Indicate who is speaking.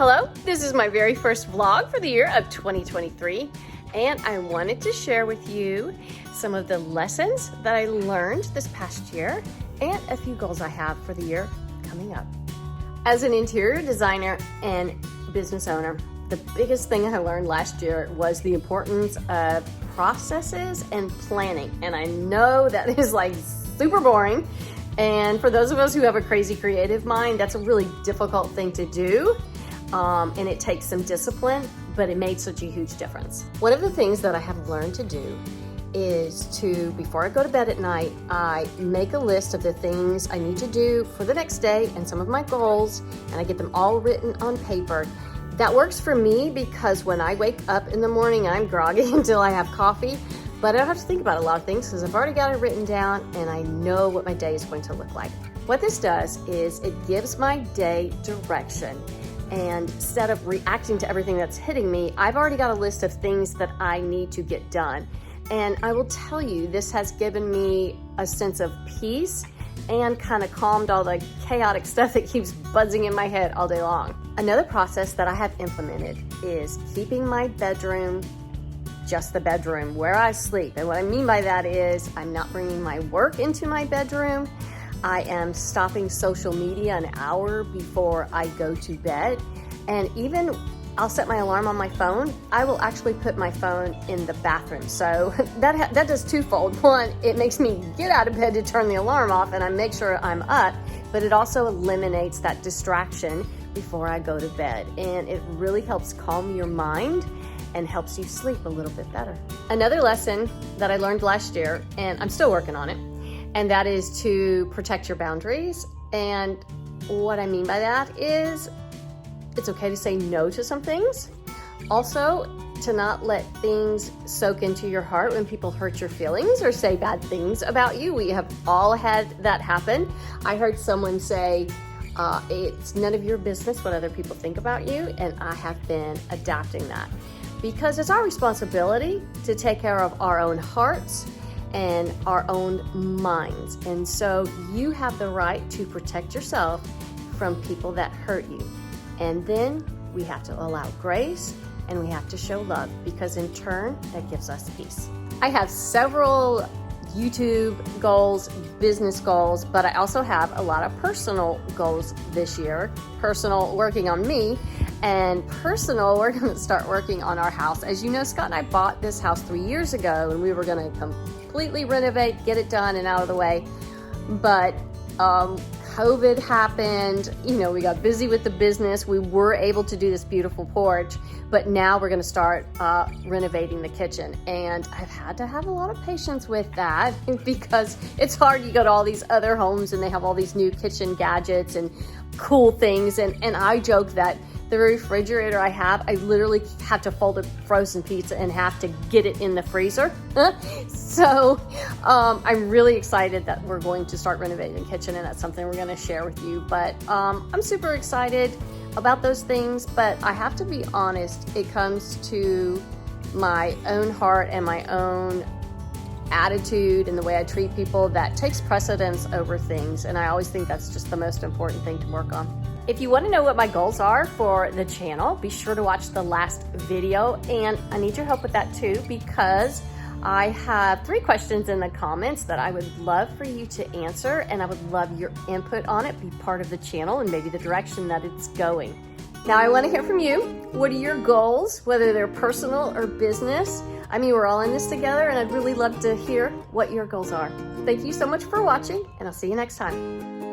Speaker 1: Hello, this is my very first vlog for the year of 2023, and I wanted to share with you some of the lessons that I learned this past year and a few goals I have for the year coming up. As an interior designer and business owner, the biggest thing I learned last year was the importance of processes and planning. And I know that is like super boring. And for those of us who have a crazy creative mind, that's a really difficult thing to do. And it takes some discipline, but it made such a huge difference. One of the things that I have learned to do is to, before I go to bed at night, I make a list of the things I need to do for the next day and some of my goals, and I get them all written on paper. That works for me because when I wake up in the morning, I'm groggy until I have coffee, but I don't have to think about a lot of things because I've already got it written down and I know what my day is going to look like. What this does is it gives my day direction. And instead of reacting to everything that's hitting me, I've already got a list of things that I need to get done. And I will tell you, this has given me a sense of peace and kind of calmed all the chaotic stuff that keeps buzzing in my head all day long. Another process that I have implemented is keeping my bedroom just the bedroom where I sleep. And what I mean by that is I'm not bringing my work into my bedroom. I am stopping social media an hour before I go to bed. And even I'll set my alarm on my phone. I will actually put my phone in the bathroom. So that does twofold. One, it makes me get out of bed to turn the alarm off and I make sure I'm up, but it also eliminates that distraction before I go to bed. And it really helps calm your mind and helps you sleep a little bit better. Another lesson that I learned last year, and I'm still working on it, and that is to protect your boundaries. And what I mean by that is it's okay to say no to some things. Also, to not let things soak into your heart when people hurt your feelings or say bad things about you. We have all had that happen. I heard someone say, it's none of your business what other people think about you, and I have been adapting that. Because it's our responsibility to take care of our own hearts and our own minds. And so you have the right to protect yourself from people that hurt you. And then we have to allow grace and we have to show love, because in turn, that gives us peace. I have several YouTube goals, business goals, but I also have a lot of personal goals this year. Personal, working on me, and personal, we're gonna start working on our house. As you know, Scott and I bought this house 3 years ago and we were gonna completely renovate, get it done and out of the way. But COVID happened, we got busy with the business. We were able to do this beautiful porch, but now we're gonna start renovating the kitchen. And I've had to have a lot of patience with that because it's hard. You go to all these other homes and they have all these new kitchen gadgets and cool things. And I joke that the refrigerator I have, I literally have to fold a frozen pizza and have to get it in the freezer. So I'm really excited that we're going to start renovating the kitchen, and that's something we're gonna share with you. But I'm super excited about those things, but I have to be honest, it comes to my own heart and my own attitude and the way I treat people that takes precedence over things. And I always think that's just the most important thing to work on. If you want to know what my goals are for the channel, be sure to watch the last video. And I need your help with that too, because I have 3 questions in the comments that I would love for you to answer, and I would love your input on it, be part of the channel and maybe the direction that it's going. Now I want to hear from you. What are your goals, whether they're personal or business? I mean, we're all in this together, and I'd really love to hear what your goals are. Thank you so much for watching, and I'll see you next time.